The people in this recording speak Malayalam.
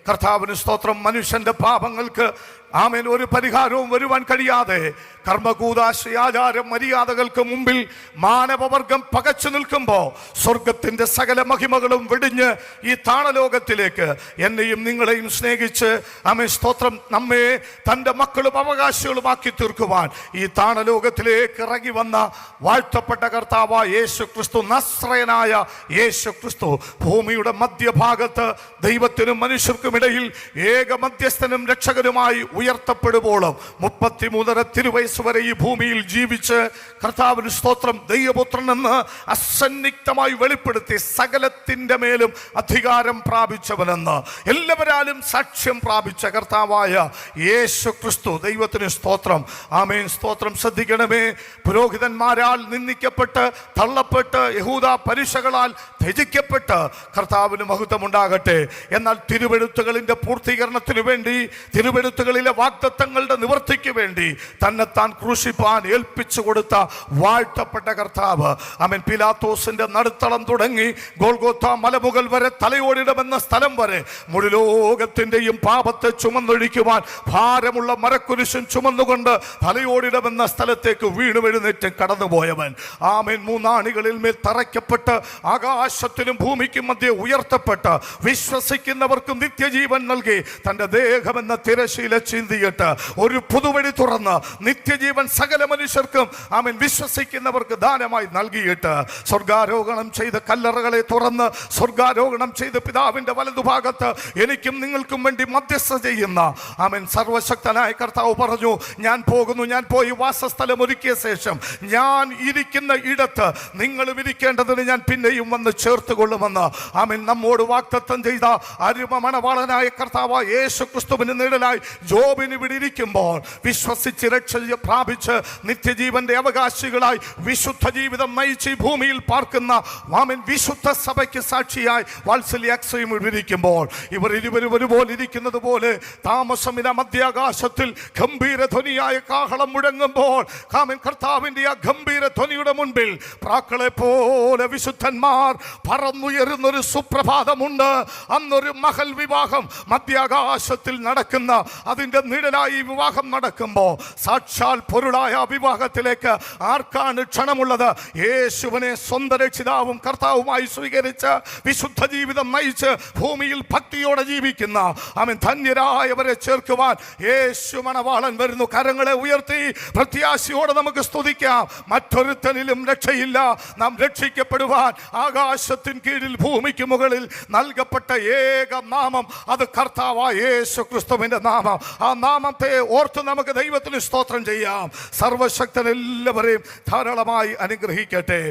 കർത്താവിന് സ്തോത്രം. മനുഷ്യന്റെ പാപങ്ങൾക്ക് ആമേൻ ഒരു പരിഹാരവും വരുവാൻ കഴിയാതെ കർമ്മകൂദാശ ആചാര മര്യാദകൾക്ക് മുമ്പിൽ മാനവവർഗം പകച്ചു നിൽക്കുമ്പോൾ സ്വർഗത്തിന്റെ സകല മഹിമകളും വെടിഞ്ഞ് ഈ താണലോകത്തിലേക്ക് എന്നെയും നിങ്ങളെയും സ്നേഹിച്ച് ആമേൻ സ്തോത്രം നമ്മെ തൻ്റെ മക്കളും അവകാശികളുമാക്കി തീർക്കുവാൻ ഈ താണലോകത്തിലേക്ക് ഇറങ്ങി വന്ന വാഴ്ത്തപ്പെട്ട കർത്താവായ യേശു ക്രിസ്തു, നസ്രയനായ യേശു ക്രിസ്തു ഭൂമിയുടെ മധ്യഭാഗത്ത് ദൈവത്തിനും മനുഷ്യർക്കുമിടയിൽ ഏക മധ്യസ്ഥനും രക്ഷകനുമായി ഉയർത്തപ്പെടുവോളം 33 തിരുവയസ്സ് വരെ ഈ ഭൂമിയിൽ ജീവിച്ച് കർത്താവിന് സ്തോത്രം ദൈവപുത്രൻ എന്ന് അസന്നിഗ്ധമായി വെളിപ്പെടുത്തി സകലത്തിന്റെ മേലും അധികാരം പ്രാപിച്ചവനെന്ന് എല്ലാവരാലും സാക്ഷ്യം പ്രാപിച്ച കർത്താവായ യേശു ക്രിസ്തു, ദൈവത്തിന് സ്തോത്രം. ആമേൻ സ്തോത്രം. ശ്രദ്ധിക്കണമേ, പുരോഹിതന്മാരാൽ നിന്ദിക്കപ്പെട്ട് തള്ളപ്പെട്ട് യഹൂദ പരീക്ഷകളാൽ ത്യജിക്കപ്പെട്ട് കർത്താവിന് മഹത്വമുണ്ടാകട്ടെ. എന്നാൽ തിരുവെഴുത്തുകളിന്റെ പൂർത്തീകരണത്തിനു വേണ്ടി, തിരുവെഴുത്തുകളിലെ വാഗ്ദത്തങ്ങളുടെ നിവർത്തിക്ക് വേണ്ടി തന്നെത്താൻ ക്രൂശിപ്പാൻ ഏൽപ്പിച്ചു കൊടുത്ത വാഴ്ത്തപ്പെട്ട കർത്താവ്. ആമേൻ. പിലാത്തോസിന്റെ നടുത്തളം തുടങ്ങി ഗോൽഗോഥ മലമുകൾ വരെ, തലയോടിടമെന്ന സ്ഥലം വരെ മുഴുലോകത്തിന്റെയും പാപത്തെ ചുമന്നൊഴിക്കുവാൻ ഭാരമുള്ള മരക്കുരിശും ചുമന്നുകൊണ്ട് തലയോടിടമെന്ന സ്ഥലത്തേക്ക് വീണുമെഴുന്നേറ്റ് കടന്നുപോയവൻ. ആമേൻ. 3 ആണികളിൽ മേൽ തറയ്ക്കപ്പെട്ട് ആകാശത്തിനും ഭൂമിക്കും മധ്യേ ഉയർത്തപ്പെട്ട് വിശ്വസിക്കുന്നവർക്കും നിത്യജീവൻ നൽകി തന്റെ ദേഹമെന്ന തിരശീല ചിന്തിയിട്ട് ഒരു പുതുവഴി തുറന്ന് നിത്യജീവൻ സകല മനുഷ്യർക്കും ആമേൻ വിശ്വസിക്കുന്നവർക്ക് ദാനമായി നൽകിയിട്ട് സ്വർഗാരോഹണം ചെയ്ത് കല്ലറകളെ തുറന്ന് സ്വർഗാരോഹണം ചെയ്ത് പിതാവിന്റെ വലതുഭാഗത്ത് എനിക്കും നിങ്ങൾക്കും വേണ്ടി മധ്യസ്ഥ ചെയ്യുന്ന ആമേൻ സർവശക്തനായ കർത്താവ് പറഞ്ഞു, ഞാൻ പോകുന്നു, ഞാൻ പോയി വാസസ്ഥലം ഒരുക്കിയ ശേഷം ഞാൻ ഇരിക്കുന്ന ഇടത്ത് നിങ്ങളും ഇരിക്കേണ്ടതിന് ഞാൻ പിന്നെയും വന്ന് ചേർത്ത് കൊള്ളുമെന്ന് ആമേൻ നമ്മോട് വാഗ്ദത്തം ചെയ്ത അരുമ മണവാളനായ കർത്താവ് യേശു ക്രിസ്തുവിന് നിഴലായി ജോബിന് ഇവിടെ ഇരിക്കുമ്പോൾ വിശ്വസിച്ച് രക്ഷ പ്രാപിച്ച് നിത്യജീവന്റെ അവകാശികളായി വിശുദ്ധ ജീവിതം നയിച്ച് ഈ ഭൂമിയിൽ പാർക്കുന്ന ആമേൻ വിശുദ്ധ സഭയ്ക്ക് സാക്ഷിയായി വാത്സല്യ അക്സയും ഇരിക്കുമ്പോൾ ഇവർ ഇരുവരും ഒരുപോലെ ഇരിക്കുന്നത് പോലെ താമസമില്ല മധ്യാകാശത്തിൽ ഗംഭീര ധ്വനിയായ കാഹളം മുഴങ്ങുമ്പോൾ ആമേൻ കർത്താവിന്റെ ആ ഗംഭീര ധ്വനിയുടെ മുൻപിൽ പ്രാക്കളെ പോലെ വിശുദ്ധന്മാർ പറന്നുയരുന്നൊരു സുപ്രഭാതമുണ്ട്. അന്നൊരു മഹൽ വിവാഹം മധ്യാകാശത്തിൽ നടക്കുന്ന അതിന്റെ നിഴലായി വിവാഹം നടക്കുമ്പോൾ സാക്ഷാൽ പൊരുളായ വിവാഹത്തിലേക്ക് ആർക്കാണ് ക്ഷണമുള്ളത്? യേശുവിനെ സ്വന്തം രക്ഷിതാവും കർത്താവുമായി സ്വീകരിച്ച് വിശുദ്ധ ജീവിതം നയിച്ച് ഭൂമിയിൽ ഭക്തിയോടെ ജീവിക്കുന്ന ആമേൻ ധന്യരായവരെ ചേർക്കുവാൻ യേശു മണവാളൻ വരുന്നു. കരങ്ങളെ ഉയർത്തി പ്രത്യാശയോടെ നമുക്ക് സ്തുതിക്കാം. മറ്റൊരുത്തനിലും രക്ഷയില്ല. നാം രക്ഷിക്കപ്പെടുവാൻ ആകാശത്തിൻ കീഴിൽ ഭൂമിക്ക് മുകളിൽ നൽകപ്പെട്ട ഏക നാമം അത് കർത്താവായ യേശു ക്രിസ്തുവിന്റെ നാമം. ആ നാമത്തെ ഓർത്ത് നമുക്ക് ദൈവത്തിന് സ്തോത്രം ചെയ്യാം. സർവശക്തൻ എല്ലാവരെയും ധാരാളമായി അനുഗ്രഹിക്കട്ടെ.